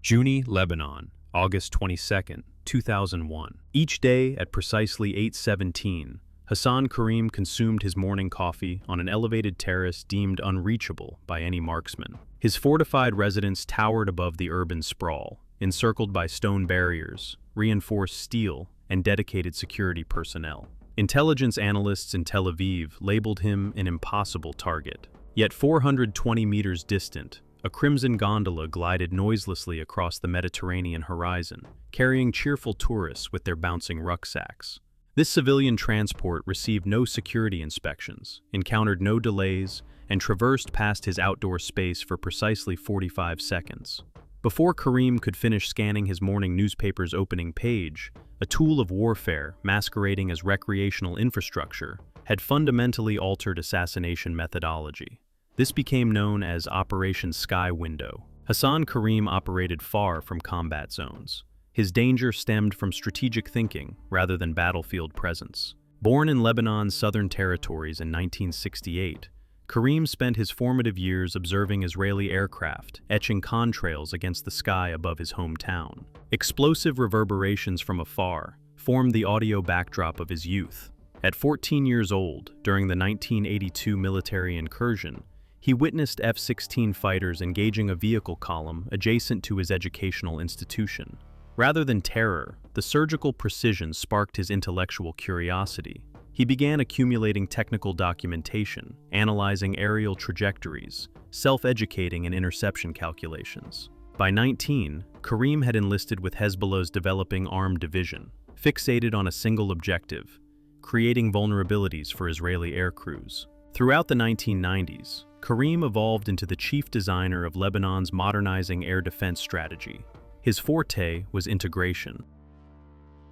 Jounieh, Lebanon, August 22, 2001. Each day at precisely 8:17, Hassan Kareem consumed his morning coffee on an elevated terrace deemed unreachable by any marksman. His fortified residence towered above the urban sprawl, encircled by stone barriers, reinforced steel, and dedicated security personnel. Intelligence analysts in Tel Aviv labeled him an impossible target. Yet 420 meters distant, a crimson gondola glided noiselessly across the Mediterranean horizon, carrying cheerful tourists with their bouncing rucksacks. This civilian transport received no security inspections, encountered no delays, and traversed past his outdoor space for precisely 45 seconds. Before Kareem could finish scanning his morning newspaper's opening page, a tool of warfare masquerading as recreational infrastructure had fundamentally altered assassination methodology. This became known as Operation Sky Window. Hassan Kareem operated far from combat zones. His danger stemmed from strategic thinking rather than battlefield presence. Born in Lebanon's southern territories in 1968, Kareem spent his formative years observing Israeli aircraft, etching contrails against the sky above his hometown. Explosive reverberations from afar formed the audio backdrop of his youth. At 14 years old, during the 1982 military incursion, he witnessed F-16 fighters engaging a vehicle column adjacent to his educational institution. Rather than terror, the surgical precision sparked his intellectual curiosity. He began accumulating technical documentation, analyzing aerial trajectories, self-educating in interception calculations. By 19, Kareem had enlisted with Hezbollah's developing armed division, fixated on a single objective: creating vulnerabilities for Israeli air crews. Throughout the 1990s, Kareem evolved into the chief designer of Lebanon's modernizing air defense strategy. His forte was integration.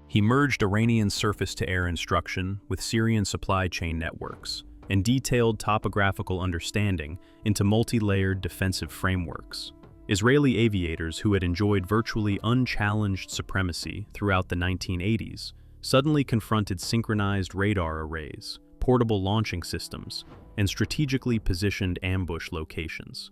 He merged Iranian surface-to-air instruction with Syrian supply chain networks and detailed topographical understanding into multi-layered defensive frameworks. Israeli aviators who had enjoyed virtually unchallenged supremacy throughout the 1980s suddenly confronted synchronized radar arrays, portable launching systems, and strategically positioned ambush locations.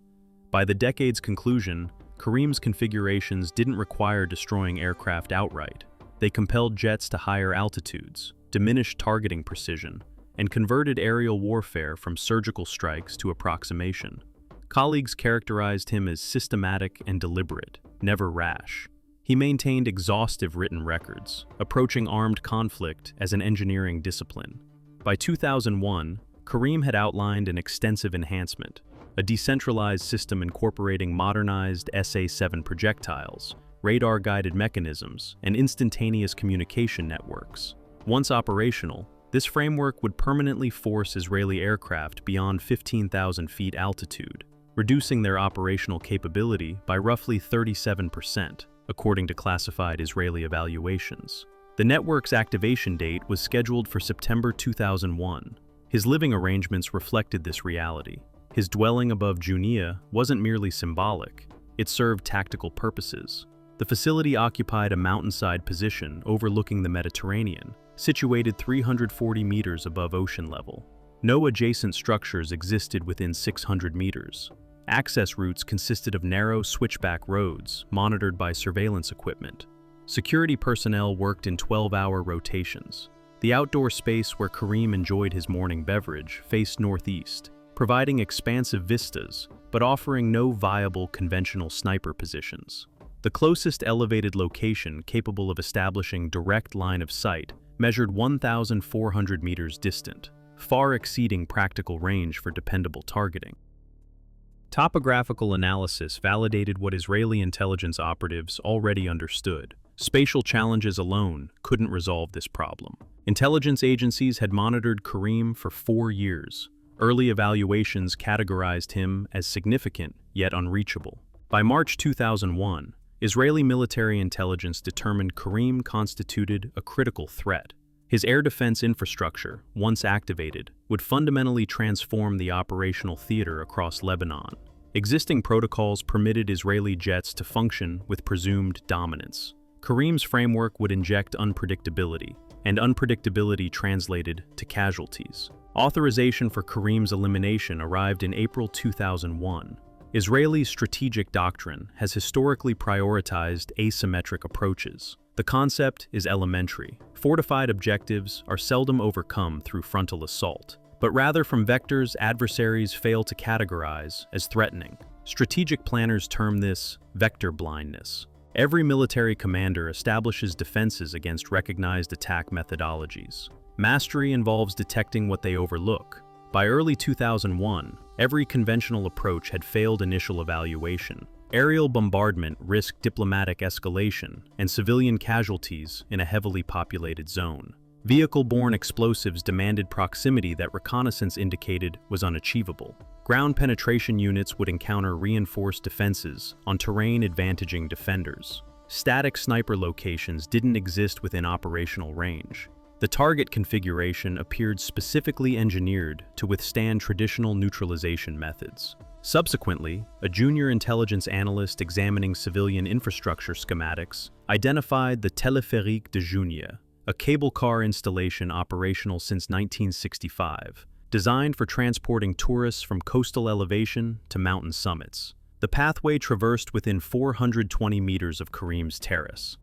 By the decade's conclusion, Kareem's configurations didn't require destroying aircraft outright. They compelled jets to higher altitudes, diminished targeting precision, and converted aerial warfare from surgical strikes to approximation. Colleagues characterized him as systematic and deliberate, never rash. He maintained exhaustive written records, approaching armed conflict as an engineering discipline. By 2001, Kareem had outlined an extensive enhancement, a decentralized system incorporating modernized SA-7 projectiles, radar-guided mechanisms, and instantaneous communication networks. Once operational, this framework would permanently force Israeli aircraft beyond 15,000 feet altitude, reducing their operational capability by roughly 37%, according to classified Israeli evaluations. The network's activation date was scheduled for September 2001. His living arrangements reflected this reality. His dwelling above Jounieh wasn't merely symbolic, it served tactical purposes. The facility occupied a mountainside position overlooking the Mediterranean, situated 340 meters above ocean level. No adjacent structures existed within 600 meters. Access routes consisted of narrow switchback roads, monitored by surveillance equipment. Security personnel worked in 12-hour rotations. The outdoor space where Kareem enjoyed his morning beverage faced northeast, providing expansive vistas, but offering no viable conventional sniper positions. The closest elevated location capable of establishing direct line of sight measured 1,400 meters distant, far exceeding practical range for dependable targeting. Topographical analysis validated what Israeli intelligence operatives already understood. Spatial challenges alone couldn't resolve this problem. Intelligence agencies had monitored Kareem for 4 years. Early evaluations categorized him as significant yet unreachable. By March 2001, Israeli military intelligence determined Kareem constituted a critical threat. His air defense infrastructure, once activated, would fundamentally transform the operational theater across Lebanon. Existing protocols permitted Israeli jets to function with presumed dominance. Kareem's framework would inject unpredictability, and unpredictability translated to casualties. Authorization for Kareem's elimination arrived in April 2001. Israeli strategic doctrine has historically prioritized asymmetric approaches. The concept is elementary. Fortified objectives are seldom overcome through frontal assault, but rather from vectors adversaries fail to categorize as threatening. Strategic planners term this vector blindness. Every military commander establishes defenses against recognized attack methodologies. Mastery involves detecting what they overlook. By early 2001, every conventional approach had failed initial evaluation. Aerial bombardment risked diplomatic escalation and civilian casualties in a heavily populated zone. Vehicle-borne explosives demanded proximity that reconnaissance indicated was unachievable. Ground penetration units would encounter reinforced defenses on terrain advantaging defenders. Static sniper locations didn't exist within operational range. The target configuration appeared specifically engineered to withstand traditional neutralization methods. Subsequently, a junior intelligence analyst examining civilian infrastructure schematics identified the téléphérique de Jounieh, a cable car installation operational since 1965, designed for transporting tourists from coastal elevation to mountain summits. The pathway traversed within 420 meters of Kareem's terrace.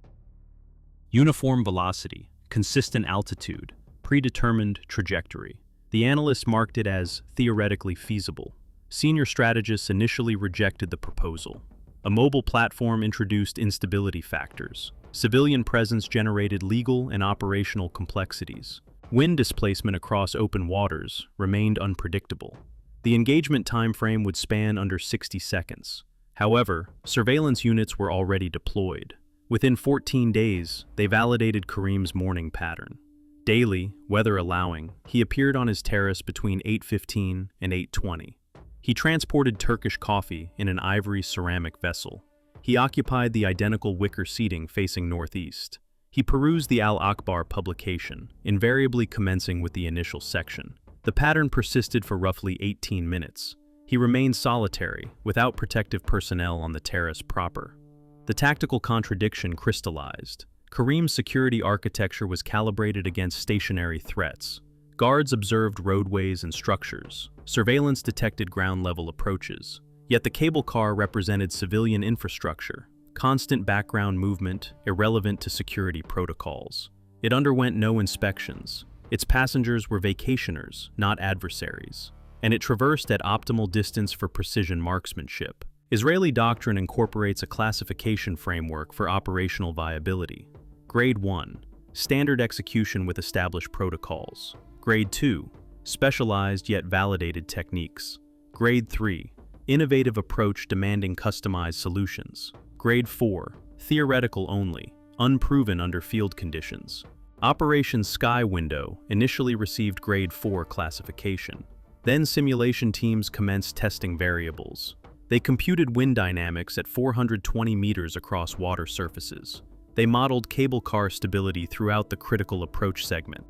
Uniform velocity, consistent altitude, predetermined trajectory. The analyst marked it as theoretically feasible. Senior strategists initially rejected the proposal. A mobile platform introduced instability factors. Civilian presence generated legal and operational complexities. Wind displacement across open waters remained unpredictable. The engagement timeframe would span under 60 seconds. However, surveillance units were already deployed. Within 14 days, they validated Kareem's morning pattern. Daily, weather allowing, he appeared on his terrace between 8:15 and 8:20. He transported Turkish coffee in an ivory ceramic vessel. He occupied the identical wicker seating facing northeast. He perused the Al-Akbar publication, invariably commencing with the initial section. The pattern persisted for roughly 18 minutes. He remained solitary, without protective personnel on the terrace proper. The tactical contradiction crystallized. Kareem's security architecture was calibrated against stationary threats. Guards observed roadways and structures. Surveillance detected ground-level approaches. Yet the cable car represented civilian infrastructure, constant background movement irrelevant to security protocols. It underwent no inspections. Its passengers were vacationers, not adversaries. And it traversed at optimal distance for precision marksmanship. Israeli doctrine incorporates a classification framework for operational viability. Grade 1, standard execution with established protocols. Grade 2, specialized yet validated techniques. Grade 3, innovative approach demanding customized solutions. Grade 4, theoretical only, unproven under field conditions. Operation Sky Window initially received Grade 4 classification. Then simulation teams commenced testing variables. They computed wind dynamics at 420 meters across water surfaces. They modeled cable car stability throughout the critical approach segment.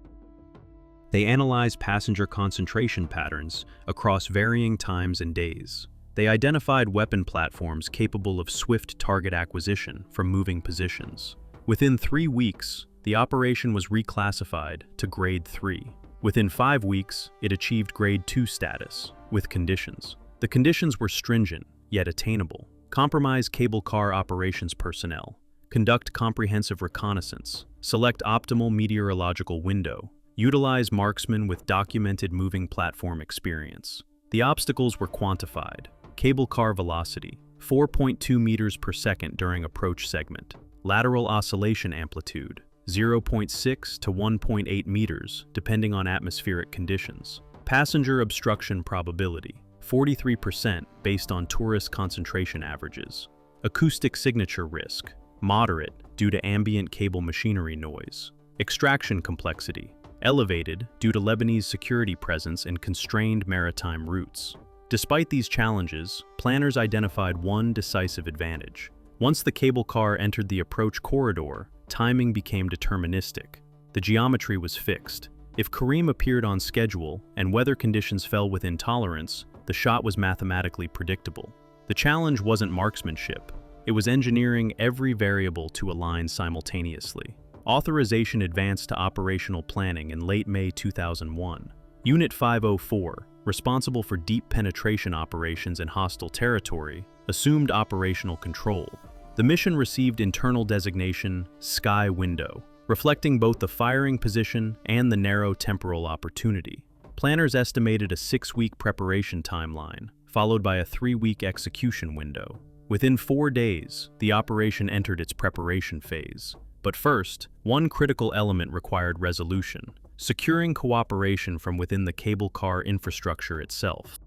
They analyzed passenger concentration patterns across varying times and days. They identified weapon platforms capable of swift target acquisition from moving positions. Within 3 weeks, the operation was reclassified to Grade 3. Within 5 weeks, it achieved Grade 2 status, with conditions. The conditions were stringent, yet attainable. Compromise cable car operations personnel. Conduct comprehensive reconnaissance. Select optimal meteorological window. Utilize marksmen with documented moving platform experience. The obstacles were quantified. Cable car velocity, 4.2 meters per second during approach segment. Lateral oscillation amplitude, 0.6 to 1.8 meters, depending on atmospheric conditions. Passenger obstruction probability, 43% based on tourist concentration averages. Acoustic signature risk, moderate due to ambient cable machinery noise. Extraction complexity, elevated due to Lebanese security presence and constrained maritime routes. Despite these challenges, planners identified one decisive advantage. Once the cable car entered the approach corridor, timing became deterministic. The geometry was fixed. If Kareem appeared on schedule and weather conditions fell within tolerance, the shot was mathematically predictable. The challenge wasn't marksmanship. It was engineering every variable to align simultaneously. Authorization advanced to operational planning in late May 2001. Unit 504, responsible for deep penetration operations in hostile territory, assumed operational control. The mission received internal designation Sky Window, reflecting both the firing position and the narrow temporal opportunity. Planners estimated a 6-week preparation timeline, followed by a 3-week execution window. Within 4 days, the operation entered its preparation phase. But first, one critical element required resolution: securing cooperation from within the cable car infrastructure itself.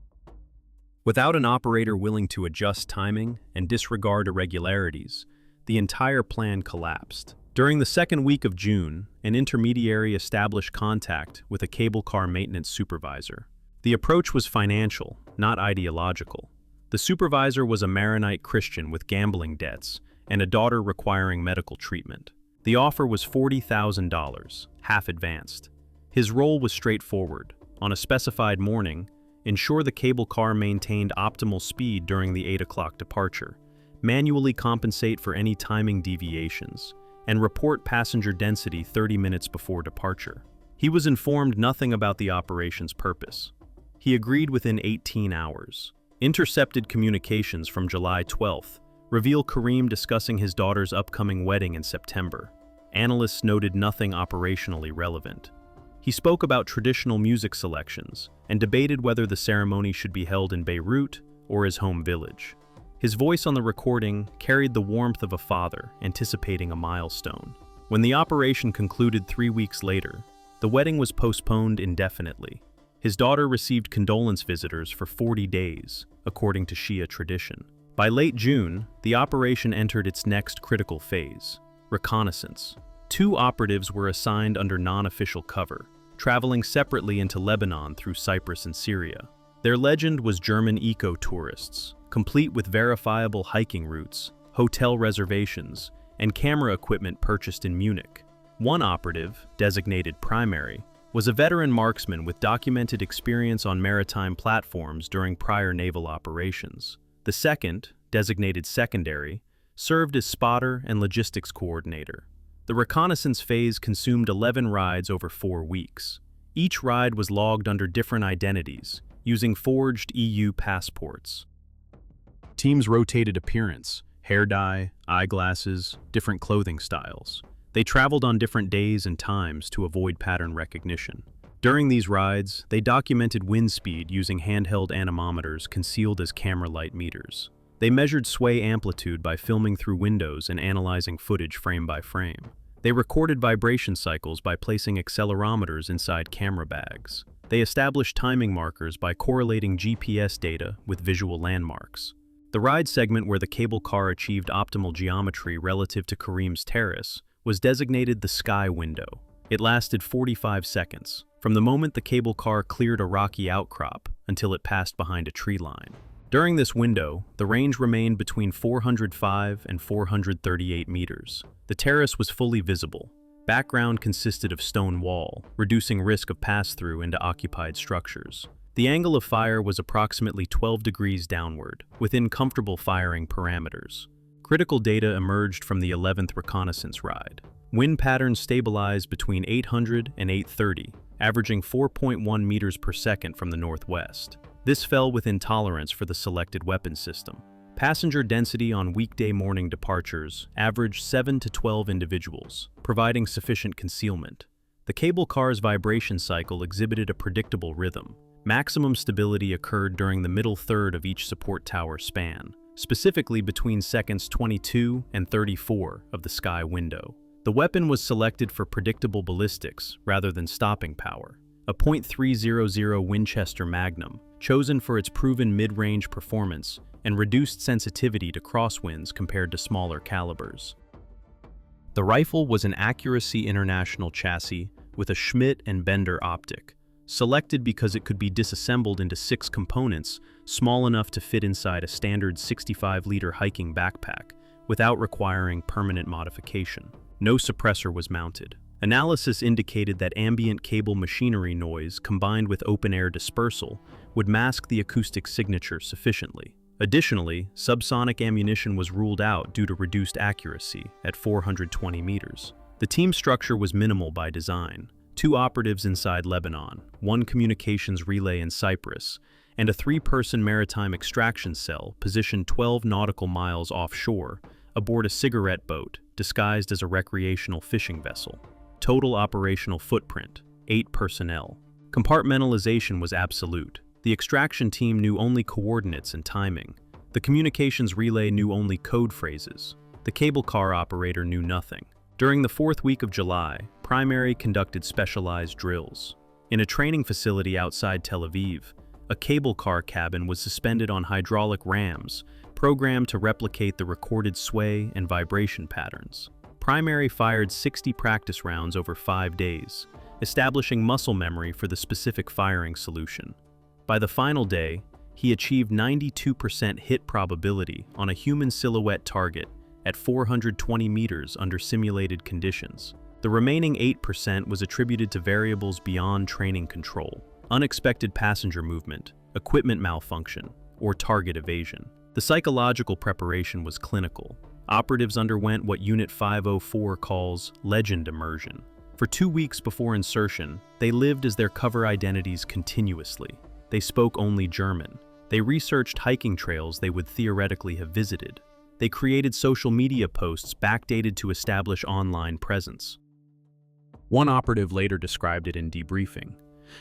Without an operator willing to adjust timing and disregard irregularities, the entire plan collapsed. During the second week of June, an intermediary established contact with a cable car maintenance supervisor. The approach was financial, not ideological. The supervisor was a Maronite Christian with gambling debts and a daughter requiring medical treatment. The offer was $40,000, half advanced. His role was straightforward. On a specified morning, ensure the cable car maintained optimal speed during the 8 o'clock departure, manually compensate for any timing deviations, and report passenger density 30 minutes before departure. He was informed nothing about the operation's purpose. He agreed within 18 hours. Intercepted communications from July 12th reveal Kareem discussing his daughter's upcoming wedding in September. Analysts noted nothing operationally relevant. He spoke about traditional music selections and debated whether the ceremony should be held in Beirut or his home village. His voice on the recording carried the warmth of a father anticipating a milestone. When the operation concluded 3 weeks later, the wedding was postponed indefinitely. His daughter received condolence visitors for 40 days, according to Shia tradition. By late June, the operation entered its next critical phase: reconnaissance. 2 operatives were assigned under non-official cover, traveling separately into Lebanon through Cyprus and Syria. Their legend was German eco-tourists, complete with verifiable hiking routes, hotel reservations, and camera equipment purchased in Munich. One operative, designated primary, was a veteran marksman with documented experience on maritime platforms during prior naval operations. The second, designated secondary, served as spotter and logistics coordinator. The reconnaissance phase consumed 11 rides over 4 weeks. Each ride was logged under different identities, using forged EU passports. Teams rotated appearance, hair dye, eyeglasses, different clothing styles. They traveled on different days and times to avoid pattern recognition. During these rides, they documented wind speed using handheld anemometers concealed as camera light meters. They measured sway amplitude by filming through windows and analyzing footage frame by frame. They recorded vibration cycles by placing accelerometers inside camera bags. They established timing markers by correlating GPS data with visual landmarks. The ride segment where the cable car achieved optimal geometry relative to Kareem's terrace was designated the Sky Window. It lasted 45 seconds, from the moment the cable car cleared a rocky outcrop until it passed behind a tree line. During this window, the range remained between 405 and 438 meters. The terrace was fully visible. Background consisted of stone wall, reducing risk of pass-through into occupied structures. The angle of fire was approximately 12 degrees downward, within comfortable firing parameters. Critical data emerged from the 11th reconnaissance ride. Wind patterns stabilized between 800 and 830, averaging 4.1 meters per second from the northwest. This fell within tolerance for the selected weapon system. Passenger density on weekday morning departures averaged 7 to 12 individuals, providing sufficient concealment. The cable car's vibration cycle exhibited a predictable rhythm. Maximum stability occurred during the middle third of each support tower span, specifically between seconds 22 and 34 of the Sky Window. The weapon was selected for predictable ballistics rather than stopping power. A .300 Winchester Magnum, chosen for its proven mid-range performance and reduced sensitivity to crosswinds compared to smaller calibers. The rifle was an Accuracy International chassis with a Schmidt and Bender optic, selected because it could be disassembled into 6 components small enough to fit inside a standard 65-liter hiking backpack without requiring permanent modification. No suppressor was mounted. Analysis indicated that ambient cable machinery noise combined with open-air dispersal would mask the acoustic signature sufficiently. Additionally, subsonic ammunition was ruled out due to reduced accuracy at 420 meters. The team structure was minimal by design. 2 operatives inside Lebanon, 1 communications relay in Cyprus, and a 3-person maritime extraction cell positioned 12 nautical miles offshore aboard a cigarette boat disguised as a recreational fishing vessel. Total operational footprint, 8 personnel. Compartmentalization was absolute. The extraction team knew only coordinates and timing. The communications relay knew only code phrases. The cable car operator knew nothing. During the 4th week of July, Primary conducted specialized drills. In a training facility outside Tel Aviv, a cable car cabin was suspended on hydraulic rams, programmed to replicate the recorded sway and vibration patterns. Primary fired 60 practice rounds over 5 days, establishing muscle memory for the specific firing solution. By the final day, he achieved 92% hit probability on a human silhouette target at 420 meters under simulated conditions. The remaining 8% was attributed to variables beyond training control: unexpected passenger movement, equipment malfunction, or target evasion. The psychological preparation was clinical. Operatives underwent what Unit 504 calls legend immersion. For 2 weeks before insertion, they lived as their cover identities continuously. They spoke only German. They researched hiking trails they would theoretically have visited. They created social media posts backdated to establish online presence. One operative later described it in debriefing.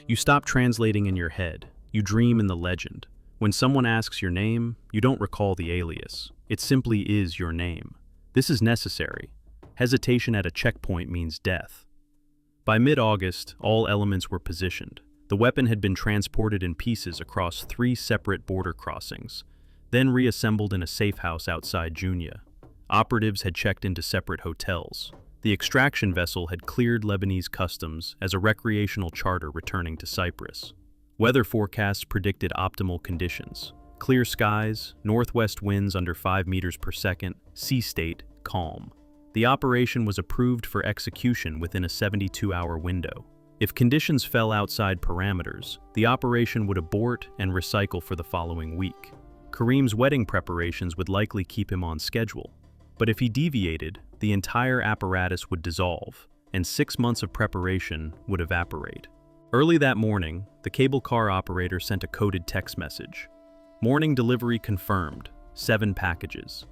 You stop translating in your head. You dream in the legend. When someone asks your name, you don't recall the alias. It simply is your name. This is necessary. Hesitation at a checkpoint means death. By mid-August, all elements were positioned. The weapon had been transported in pieces across 3 separate border crossings, then reassembled in a safe house outside Jounieh. Operatives had checked into separate hotels. The extraction vessel had cleared Lebanese customs as a recreational charter returning to Cyprus. Weather forecasts predicted optimal conditions: clear skies, northwest winds under 5 meters per second, sea state calm. The operation was approved for execution within a 72-hour window. If conditions fell outside parameters, the operation would abort and recycle for the following week. Kareem's wedding preparations would likely keep him on schedule. But if he deviated, the entire apparatus would dissolve, and 6 months of preparation would evaporate. Early that morning, the cable car operator sent a coded text message. Morning delivery confirmed, 7 packages.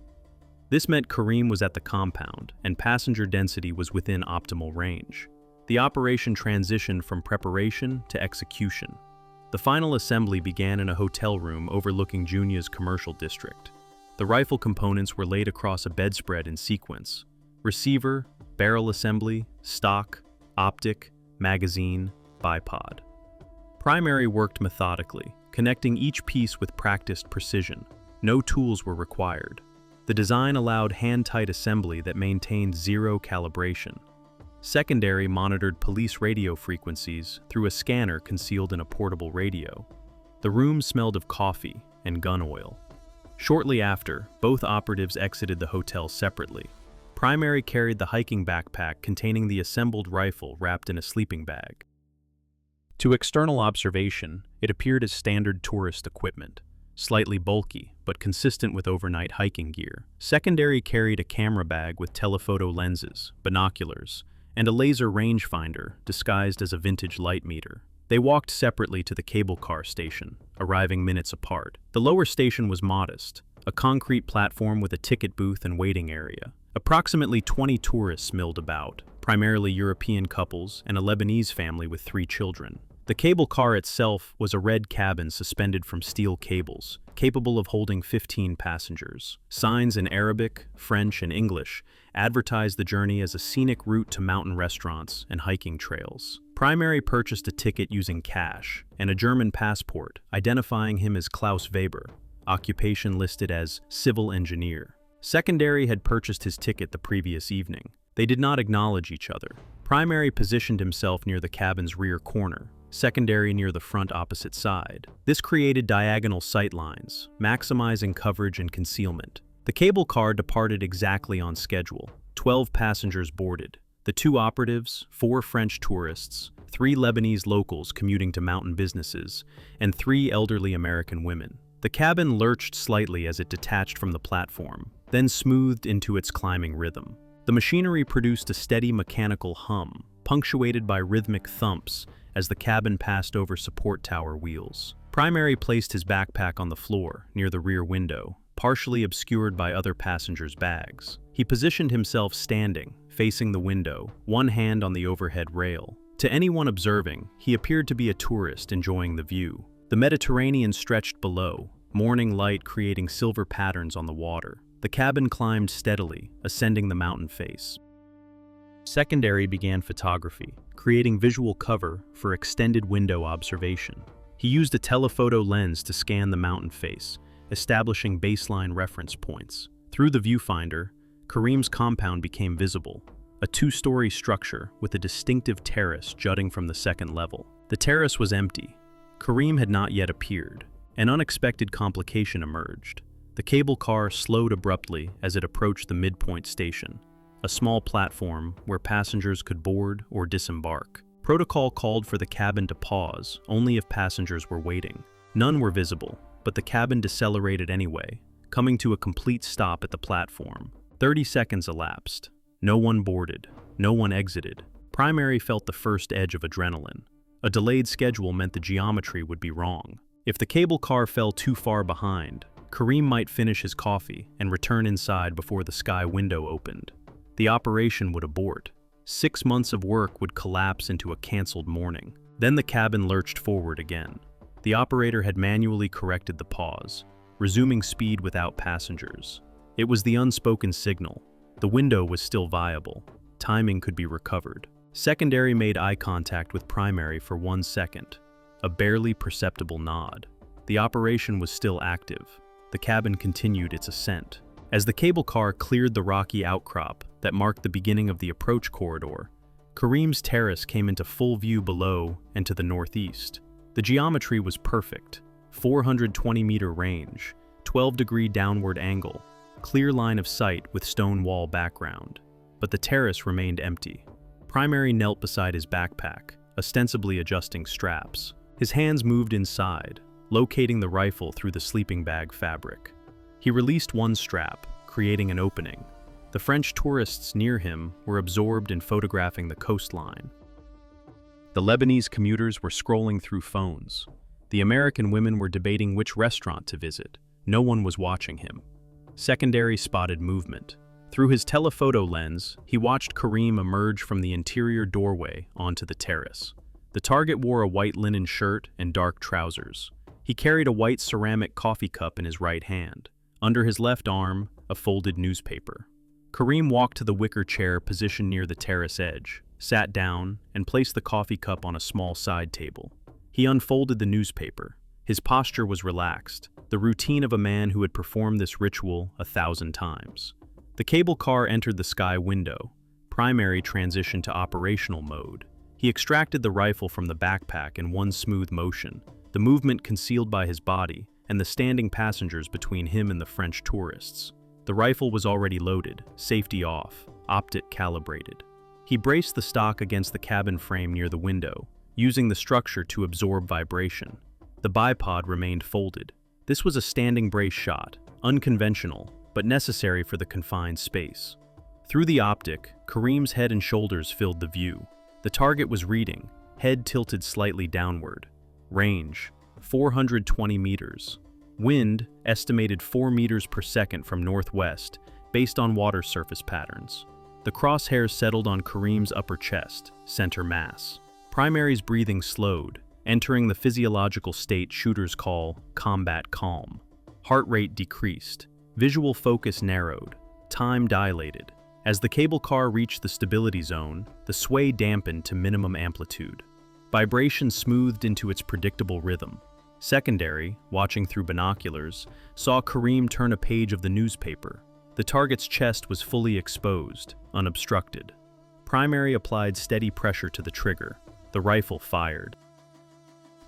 This meant Kareem was at the compound, and passenger density was within optimal range. The operation transitioned from preparation to execution. The final assembly began in a hotel room overlooking Jounieh's commercial district. The rifle components were laid across a bedspread in sequence: receiver, barrel assembly, stock, optic, magazine, bipod. Primary worked methodically, connecting each piece with practiced precision. No tools were required. The design allowed hand-tight assembly that maintained 0 calibration. Secondary monitored police radio frequencies through a scanner concealed in a portable radio. The room smelled of coffee and gun oil. Shortly after, both operatives exited the hotel separately. Primary carried the hiking backpack containing the assembled rifle wrapped in a sleeping bag. To external observation, it appeared as standard tourist equipment, slightly bulky but consistent with overnight hiking gear. Secondary carried a camera bag with telephoto lenses, binoculars, and a laser rangefinder disguised as a vintage light meter. They walked separately to the cable car station, arriving minutes apart. The lower station was modest, a concrete platform with a ticket booth and waiting area. Approximately 20 tourists milled about, primarily European couples and a Lebanese family with 3 children. The cable car itself was a red cabin suspended from steel cables, capable of holding 15 passengers. Signs in Arabic, French, and English advertised the journey as a scenic route to mountain restaurants and hiking trails. Primary purchased a ticket using cash and a German passport, identifying him as Klaus Weber, occupation listed as civil engineer. Secondary had purchased his ticket the previous evening. They did not acknowledge each other. Primary positioned himself near the cabin's rear corner, Secondary near the front opposite side. This created diagonal sight lines, maximizing coverage and concealment. The cable car departed exactly on schedule. 12 passengers boarded. The 2 operatives, 4 French tourists, 3 Lebanese locals commuting to mountain businesses, and 3 elderly American women. The cabin lurched slightly as it detached from the platform, then smoothed into its climbing rhythm. The machinery produced a steady mechanical hum, punctuated by rhythmic thumps as the cabin passed over support tower wheels. Primary placed his backpack on the floor near the rear window, partially obscured by other passengers' bags. He positioned himself standing, facing the window, one hand on the overhead rail. To anyone observing, he appeared to be a tourist enjoying the view. The Mediterranean stretched below, morning light creating silver patterns on the water. The cabin climbed steadily, ascending the mountain face. Secondary began photography, creating visual cover for extended window observation. He used a telephoto lens to scan the mountain face, establishing baseline reference points. Through the viewfinder, Kareem's compound became visible, a two-story structure with a distinctive terrace jutting from the second level. The terrace was empty. Kareem had not yet appeared. An unexpected complication emerged. The cable car slowed abruptly as it approached the midpoint station, a small platform where passengers could board or disembark. Protocol called for the cabin to pause only if passengers were waiting. None were visible, but the cabin decelerated anyway, coming to a complete stop at the platform. 30 seconds elapsed. No one boarded. No one exited. Primary felt the first edge of adrenaline. A delayed schedule meant the geometry would be wrong. If the cable car fell too far behind, Kareem might finish his coffee and return inside before the sky window opened. The operation would abort. 6 months of work would collapse into a canceled morning. Then the cabin lurched forward again. The operator had manually corrected the pause, resuming speed without passengers. It was the unspoken signal. The window was still viable. Timing could be recovered. Secondary made eye contact with primary for 1 second, a barely perceptible nod. The operation was still active. The cabin continued its ascent. As the cable car cleared the rocky outcrop that marked the beginning of the approach corridor, Kareem's terrace came into full view below and to the northeast. The geometry was perfect. 420-meter range, 12-degree downward angle, clear line of sight with stone wall background. But the terrace remained empty. Primary knelt beside his backpack, ostensibly adjusting straps. His hands moved inside, locating the rifle through the sleeping bag fabric. He released one strap, creating an opening. The French tourists near him were absorbed in photographing the coastline. The Lebanese commuters were scrolling through phones. The American women were debating which restaurant to visit. No one was watching him. Secondary spotted movement. Through his telephoto lens, he watched Kareem emerge from the interior doorway onto the terrace. The target wore a white linen shirt and dark trousers. He carried a white ceramic coffee cup in his right hand. Under his left arm, a folded newspaper. Kareem walked to the wicker chair positioned near the terrace edge, sat down, and placed the coffee cup on a small side table. He unfolded the newspaper. His posture was relaxed, the routine of a man who had performed this ritual 1,000 times. The cable car entered the sky window. Primary transitioned to operational mode. He extracted the rifle from the backpack in one smooth motion, the movement concealed by his body and the standing passengers between him and the French tourists. The rifle was already loaded, safety off, optic calibrated. He braced the stock against the cabin frame near the window, using the structure to absorb vibration. The bipod remained folded. This was a standing brace shot, unconventional, but necessary for the confined space. Through the optic, Kareem's head and shoulders filled the view. The target was reading, head tilted slightly downward. Range, 420 meters. Wind, estimated 4 meters per second from northwest, based on water surface patterns. The crosshairs settled on Kareem's upper chest, center mass. Primary's breathing slowed, entering the physiological state shooters call combat calm. Heart rate decreased. Visual focus narrowed. Time dilated. As the cable car reached the stability zone, the sway dampened to minimum amplitude. Vibration smoothed into its predictable rhythm. Secondary, watching through binoculars, saw Kareem turn a page of the newspaper. The target's chest was fully exposed, unobstructed. Primary applied steady pressure to the trigger. The rifle fired.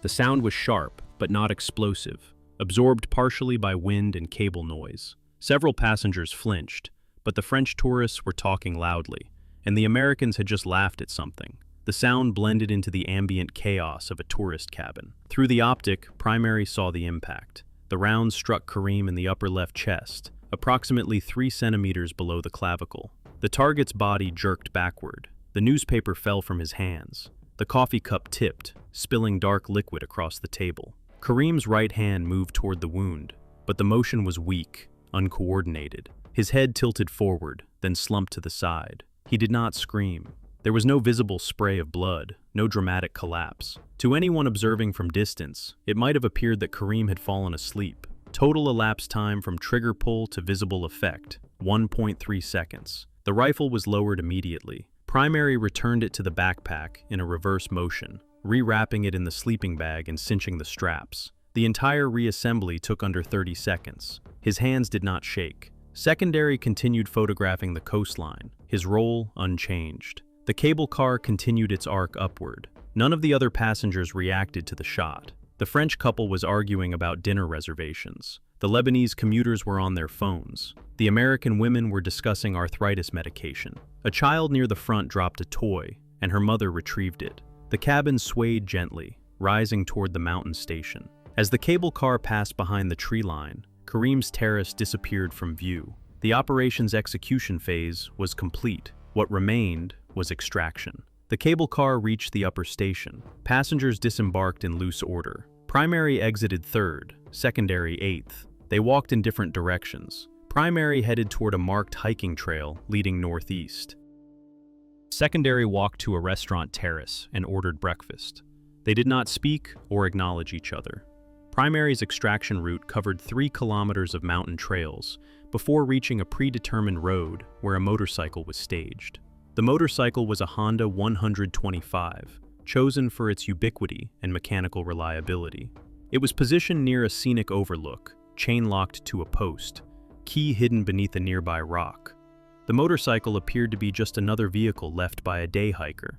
The sound was sharp, but not explosive, absorbed partially by wind and cable noise. Several passengers flinched, but the French tourists were talking loudly, and the Americans had just laughed at something. The sound blended into the ambient chaos of a tourist cabin. Through the optic, Primary saw the impact. The round struck Kareem in the upper left chest, approximately 3 centimeters below the clavicle. The target's body jerked backward. The newspaper fell from his hands. The coffee cup tipped, spilling dark liquid across the table. Kareem's right hand moved toward the wound, but the motion was weak, uncoordinated. His head tilted forward, then slumped to the side. He did not scream. There was no visible spray of blood, no dramatic collapse. To anyone observing from distance, it might have appeared that Kareem had fallen asleep. Total elapsed time from trigger pull to visible effect, 1.3 seconds. The rifle was lowered immediately. Primary returned it to the backpack in a reverse motion, rewrapping it in the sleeping bag and cinching the straps. The entire reassembly took under 30 seconds. His hands did not shake. Secondary continued photographing the coastline, his role unchanged. The cable car continued its arc upward. None of the other passengers reacted to the shot. The French couple was arguing about dinner reservations. The Lebanese commuters were on their phones. The American women were discussing arthritis medication. A child near the front dropped a toy, and her mother retrieved it. The cabin swayed gently, rising toward the mountain station. As the cable car passed behind the tree line, Kareem's terrace disappeared from view. The operation's execution phase was complete. What remained was extraction. The cable car reached the upper station. Passengers disembarked in loose order. Primary exited third, secondary eighth. They walked in different directions. Primary headed toward a marked hiking trail leading northeast. Secondary walked to a restaurant terrace and ordered breakfast. They did not speak or acknowledge each other. Primary's extraction route covered 3 kilometers of mountain trails before reaching a predetermined road where a motorcycle was staged. The motorcycle was a Honda 125, chosen for its ubiquity and mechanical reliability. It was positioned near a scenic overlook, chain-locked to a post, key hidden beneath a nearby rock. The motorcycle appeared to be just another vehicle left by a day hiker.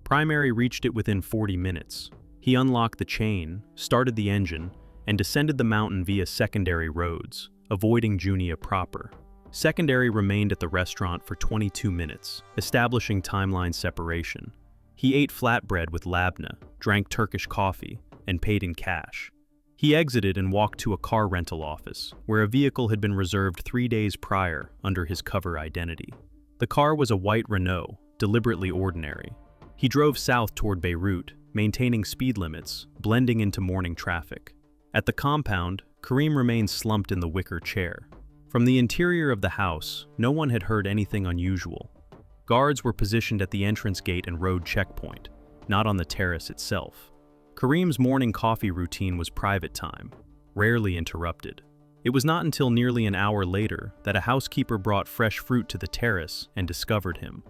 Primary reached it within 40 minutes. He unlocked the chain, started the engine, and descended the mountain via secondary roads, avoiding Jounieh proper. Secondary remained at the restaurant for 22 minutes, establishing timeline separation. He ate flatbread with labna, drank Turkish coffee, and paid in cash. He exited and walked to a car rental office, where a vehicle had been reserved 3 days prior under his cover identity. The car was a white Renault, deliberately ordinary. He drove south toward Beirut, maintaining speed limits, blending into morning traffic. At the compound, Kareem remained slumped in the wicker chair. From the interior of the house, no one had heard anything unusual. Guards were positioned at the entrance gate and road checkpoint, not on the terrace itself. Kareem's morning coffee routine was private time, rarely interrupted. It was not until nearly an hour later that a housekeeper brought fresh fruit to the terrace and discovered him.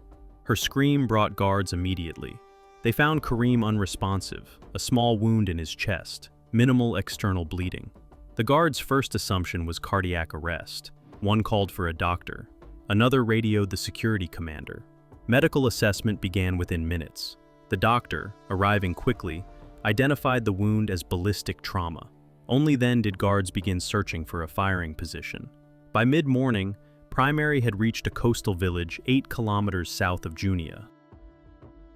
Her scream brought guards immediately. They found Kareem unresponsive, a small wound in his chest, minimal external bleeding. The guards' first assumption was cardiac arrest. One called for a doctor. Another radioed the security commander. Medical assessment began within minutes. The doctor, arriving quickly, identified the wound as ballistic trauma. Only then did guards begin searching for a firing position. By mid-morning, Primary had reached a coastal village 8 kilometers south of Jounieh.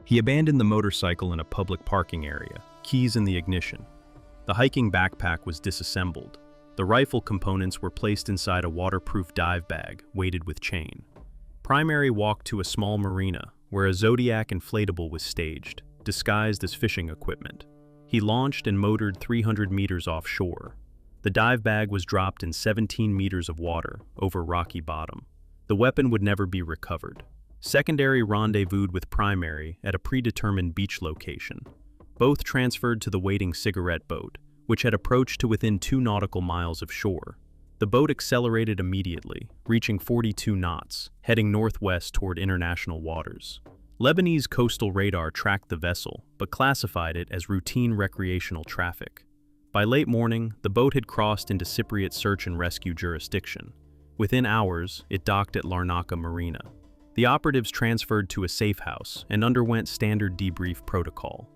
He abandoned the motorcycle in a public parking area, keys in the ignition. The hiking backpack was disassembled. The rifle components were placed inside a waterproof dive bag, weighted with chain. Primary walked to a small marina, where a Zodiac inflatable was staged, disguised as fishing equipment. He launched and motored 300 meters offshore. The dive bag was dropped in 17 meters of water, over rocky bottom. The weapon would never be recovered. Secondary rendezvoused with Primary at a predetermined beach location. Both transferred to the waiting cigarette boat, which had approached to within 2 nautical miles of shore. The boat accelerated immediately, reaching 42 knots, heading northwest toward international waters. Lebanese coastal radar tracked the vessel, but classified it as routine recreational traffic. By late morning, the boat had crossed into Cypriot search and rescue jurisdiction. Within hours, it docked at Larnaca Marina. The operatives transferred to a safe house and underwent standard debrief protocol.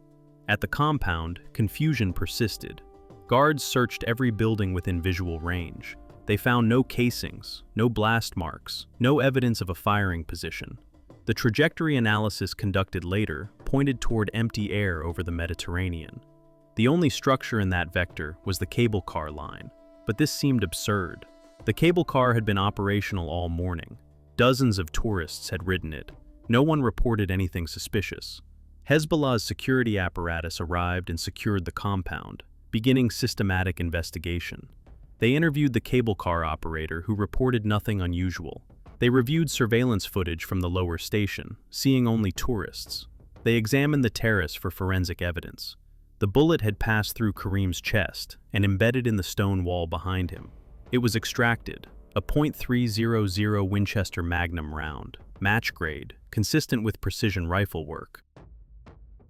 At the compound, confusion persisted. Guards searched every building within visual range. They found no casings, no blast marks, no evidence of a firing position. The trajectory analysis conducted later pointed toward empty air over the Mediterranean. The only structure in that vector was the cable car line, but this seemed absurd. The cable car had been operational all morning. Dozens of tourists had ridden it. No one reported anything suspicious. Hezbollah's security apparatus arrived and secured the compound, beginning systematic investigation. They interviewed the cable car operator, who reported nothing unusual. They reviewed surveillance footage from the lower station, seeing only tourists. They examined the terrace for forensic evidence. The bullet had passed through Kareem's chest and embedded in the stone wall behind him. It was extracted, a .300 Winchester Magnum round, match grade, consistent with precision rifle work.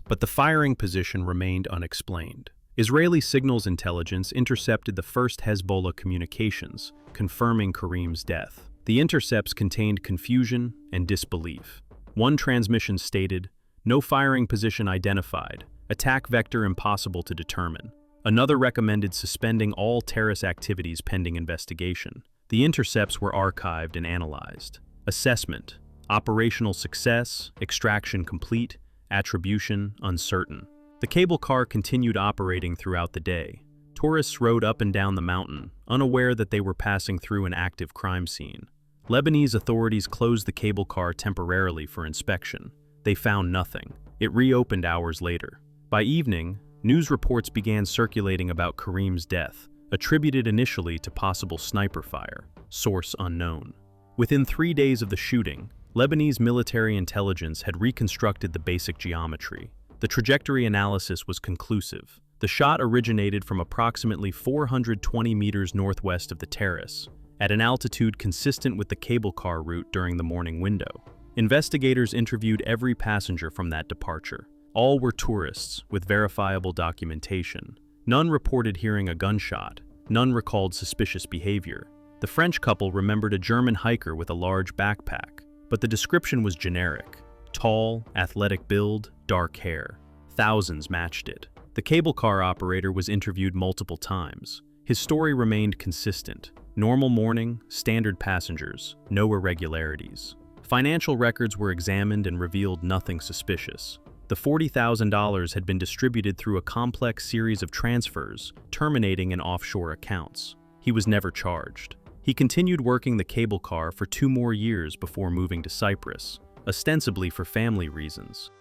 But the firing position remained unexplained. Israeli signals intelligence intercepted the first Hezbollah communications, confirming Kareem's death. The intercepts contained confusion and disbelief. One transmission stated, "No firing position identified, attack vector impossible to determine." Another recommended suspending all terrorist activities pending investigation. The intercepts were archived and analyzed. Assessment: operational success, extraction complete, attribution uncertain. The cable car continued operating throughout the day. Tourists rode up and down the mountain, unaware that they were passing through an active crime scene. Lebanese authorities closed the cable car temporarily for inspection. They found nothing. It reopened hours later. By evening, news reports began circulating about Kareem's death, attributed initially to possible sniper fire, source unknown. Within 3 days of the shooting, Lebanese military intelligence had reconstructed the basic geometry. The trajectory analysis was conclusive. The shot originated from approximately 420 meters northwest of the terrace, at an altitude consistent with the cable car route during the morning window. Investigators interviewed every passenger from that departure. All were tourists with verifiable documentation. None reported hearing a gunshot. None recalled suspicious behavior. The French couple remembered a German hiker with a large backpack, but the description was generic. Tall, athletic build, dark hair. Thousands matched it. The cable car operator was interviewed multiple times. His story remained consistent. Normal morning, standard passengers, no irregularities. Financial records were examined and revealed nothing suspicious. The $40,000 had been distributed through a complex series of transfers, terminating in offshore accounts. He was never charged. He continued working the cable car for 2 more years before moving to Cyprus, ostensibly for family reasons.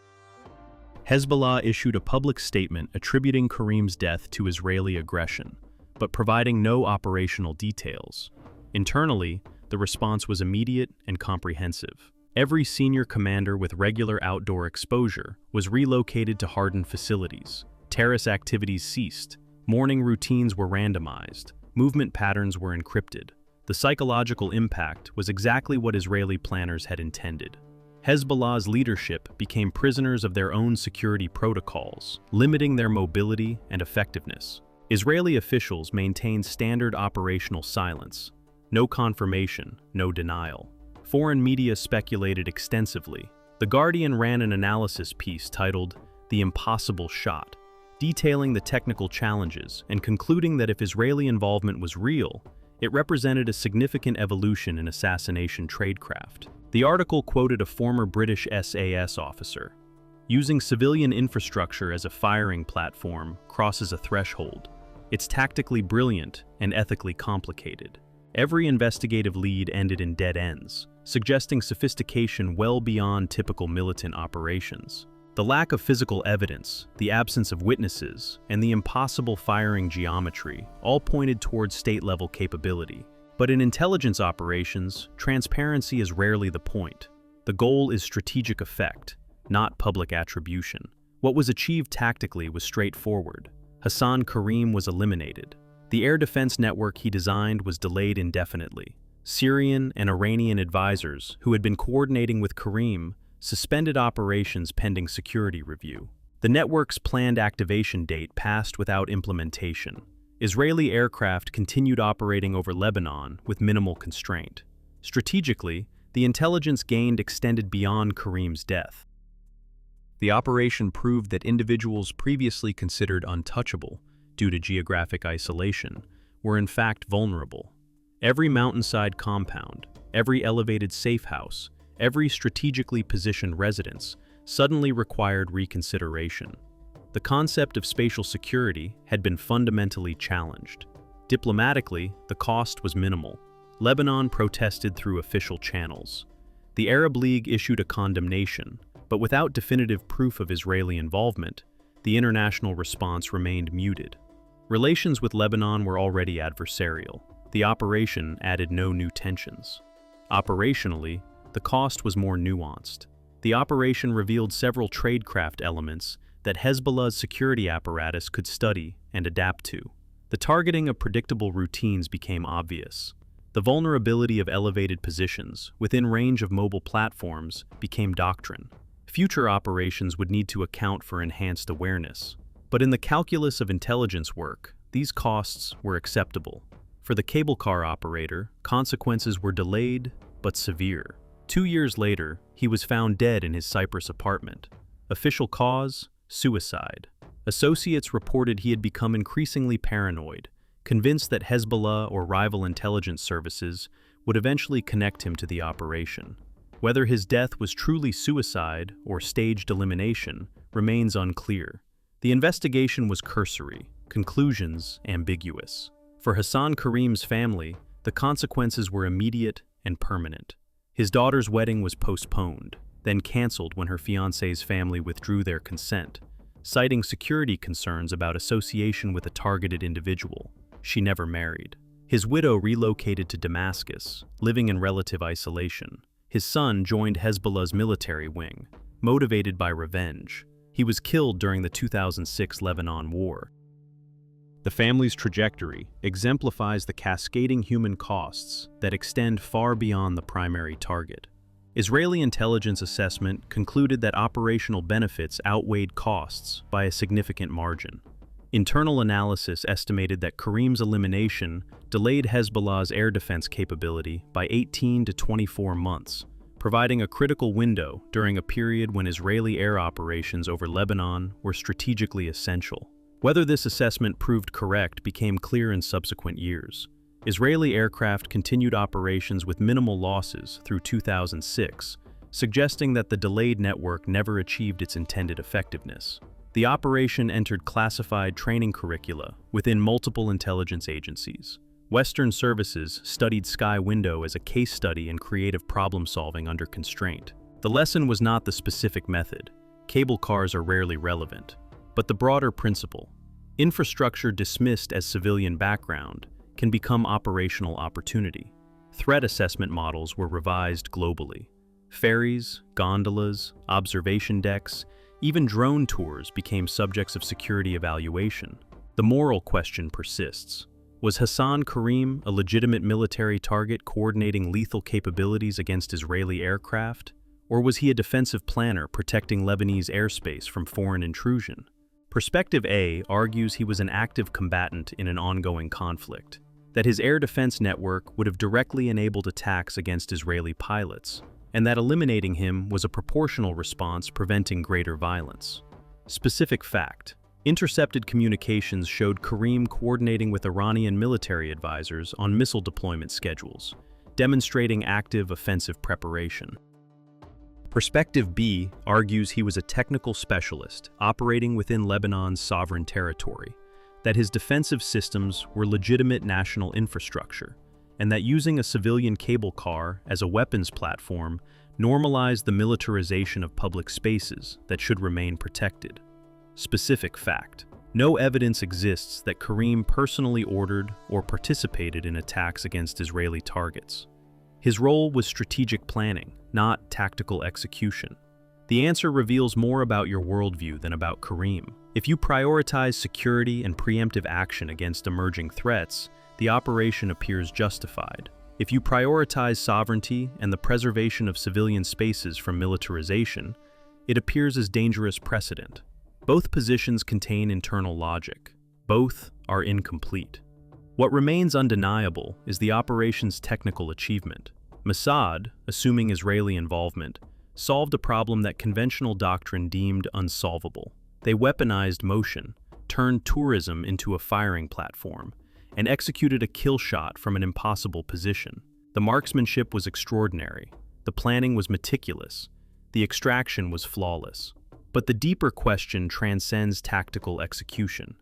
Hezbollah issued a public statement attributing Kareem's death to Israeli aggression, but providing no operational details. Internally, the response was immediate and comprehensive. Every senior commander with regular outdoor exposure was relocated to hardened facilities. Terrorist activities ceased. Morning routines were randomized. Movement patterns were encrypted. The psychological impact was exactly what Israeli planners had intended. Hezbollah's leadership became prisoners of their own security protocols, limiting their mobility and effectiveness. Israeli officials maintained standard operational silence. No confirmation, no denial. Foreign media speculated extensively. The Guardian ran an analysis piece titled "The Impossible Shot," detailing the technical challenges and concluding that if Israeli involvement was real, it represented a significant evolution in assassination tradecraft. The article quoted a former British SAS officer. Using civilian infrastructure as a firing platform crosses a threshold. It's tactically brilliant and ethically complicated. Every investigative lead ended in dead ends, suggesting sophistication well beyond typical militant operations. The lack of physical evidence, the absence of witnesses, and the impossible firing geometry all pointed towards state-level capability. But in intelligence operations, transparency is rarely the point. The goal is strategic effect, not public attribution. What was achieved tactically was straightforward. Hassan Kareem was eliminated. The air defense network he designed was delayed indefinitely. Syrian and Iranian advisors, who had been coordinating with Kareem, suspended operations pending security review. The network's planned activation date passed without implementation. Israeli aircraft continued operating over Lebanon with minimal constraint. Strategically, the intelligence gained extended beyond Kareem's death. The operation proved that individuals previously considered untouchable due to geographic isolation were in fact vulnerable. Every mountainside compound, every elevated safe house, every strategically positioned residence suddenly required reconsideration. The concept of spatial security had been fundamentally challenged. Diplomatically, the cost was minimal. Lebanon protested through official channels. The Arab League issued a condemnation, but without definitive proof of Israeli involvement, the international response remained muted. Relations with Lebanon were already adversarial. The operation added no new tensions. Operationally, the cost was more nuanced. The operation revealed several tradecraft elements that Hezbollah's security apparatus could study and adapt to. The targeting of predictable routines became obvious. The vulnerability of elevated positions within range of mobile platforms became doctrine. Future operations would need to account for enhanced awareness. But in the calculus of intelligence work, these costs were acceptable. For the cable car operator, consequences were delayed but severe. 2 years later, he was found dead in his Cyprus apartment. Official cause: suicide. Associates reported he had become increasingly paranoid, convinced that Hezbollah or rival intelligence services would eventually connect him to the operation. Whether his death was truly suicide or staged elimination remains unclear. The investigation was cursory, conclusions ambiguous. For Hassan Kareem's family, the consequences were immediate and permanent. His daughter's wedding was postponed, then canceled when her fiancé's family withdrew their consent, citing security concerns about association with a targeted individual. She never married. His widow relocated to Damascus, living in relative isolation. His son joined Hezbollah's military wing, motivated by revenge. He was killed during the 2006 Lebanon War. The family's trajectory exemplifies the cascading human costs that extend far beyond the primary target. Israeli intelligence assessment concluded that operational benefits outweighed costs by a significant margin. Internal analysis estimated that Kareem's elimination delayed Hezbollah's air defense capability by 18 to 24 months, providing a critical window during a period when Israeli air operations over Lebanon were strategically essential. Whether this assessment proved correct became clear in subsequent years. Israeli aircraft continued operations with minimal losses through 2006, suggesting that the delayed network never achieved its intended effectiveness. The operation entered classified training curricula within multiple intelligence agencies. Western services studied Sky Window as a case study in creative problem-solving under constraint. The lesson was not the specific method. Cable cars are rarely relevant. But the broader principle: infrastructure dismissed as civilian background can become operational opportunity. Threat assessment models were revised globally. Ferries, gondolas, observation decks, even drone tours became subjects of security evaluation. The moral question persists. Was Hassan Kareem a legitimate military target coordinating lethal capabilities against Israeli aircraft? Or was he a defensive planner protecting Lebanese airspace from foreign intrusion? Perspective A argues he was an active combatant in an ongoing conflict, that his air defense network would have directly enabled attacks against Israeli pilots, and that eliminating him was a proportional response preventing greater violence. Specific fact: intercepted communications showed Kareem coordinating with Iranian military advisors on missile deployment schedules, demonstrating active offensive preparation. Perspective B argues he was a technical specialist operating within Lebanon's sovereign territory, that his defensive systems were legitimate national infrastructure, and that using a civilian cable car as a weapons platform normalized the militarization of public spaces that should remain protected. Specific fact: no evidence exists that Kareem personally ordered or participated in attacks against Israeli targets. His role was strategic planning, not tactical execution. The answer reveals more about your worldview than about Kareem. If you prioritize security and preemptive action against emerging threats, the operation appears justified. If you prioritize sovereignty and the preservation of civilian spaces from militarization, it appears as dangerous precedent. Both positions contain internal logic. Both are incomplete. What remains undeniable is the operation's technical achievement. Mossad, assuming Israeli involvement, solved a problem that conventional doctrine deemed unsolvable. They weaponized motion, turned tourism into a firing platform, and executed a kill shot from an impossible position. The marksmanship was extraordinary. The planning was meticulous. The extraction was flawless. But the deeper question transcends tactical execution.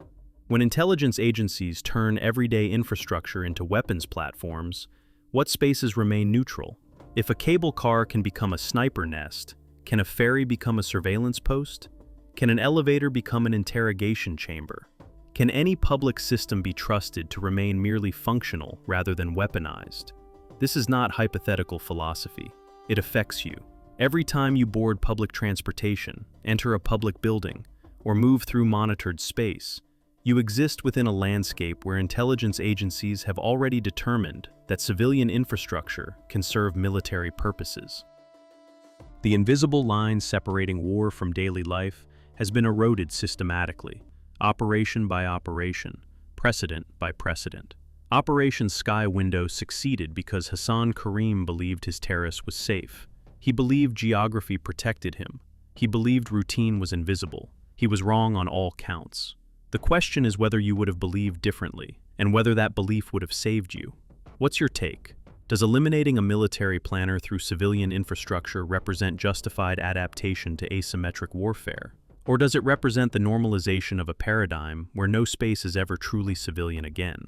When intelligence agencies turn everyday infrastructure into weapons platforms, what spaces remain neutral? If a cable car can become a sniper nest, can a ferry become a surveillance post? Can an elevator become an interrogation chamber? Can any public system be trusted to remain merely functional rather than weaponized? This is not hypothetical philosophy. It affects you. Every time you board public transportation, enter a public building, or move through monitored space, you exist within a landscape where intelligence agencies have already determined that civilian infrastructure can serve military purposes. The invisible line separating war from daily life has been eroded systematically, operation by operation, precedent by precedent. Operation Sky Window succeeded because Hassan Kareem believed his terrace was safe. He believed geography protected him. He believed routine was invisible. He was wrong on all counts. The question is whether you would have believed differently, and whether that belief would have saved you. What's your take? Does eliminating a military planner through civilian infrastructure represent justified adaptation to asymmetric warfare? Or does it represent the normalization of a paradigm where no space is ever truly civilian again?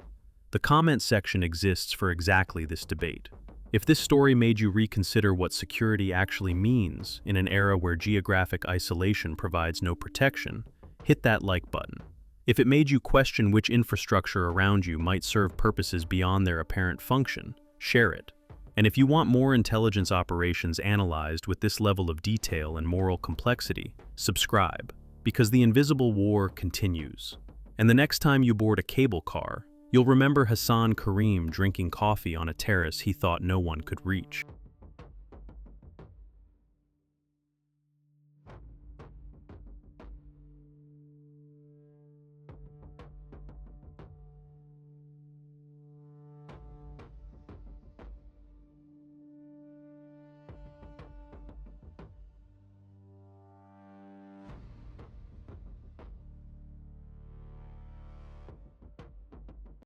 The comment section exists for exactly this debate. If this story made you reconsider what security actually means in an era where geographic isolation provides no protection, hit that like button. If it made you question which infrastructure around you might serve purposes beyond their apparent function, share it. And if you want more intelligence operations analyzed with this level of detail and moral complexity, subscribe, because the invisible war continues. And the next time you board a cable car, you'll remember Hassan Kareem drinking coffee on a terrace he thought no one could reach.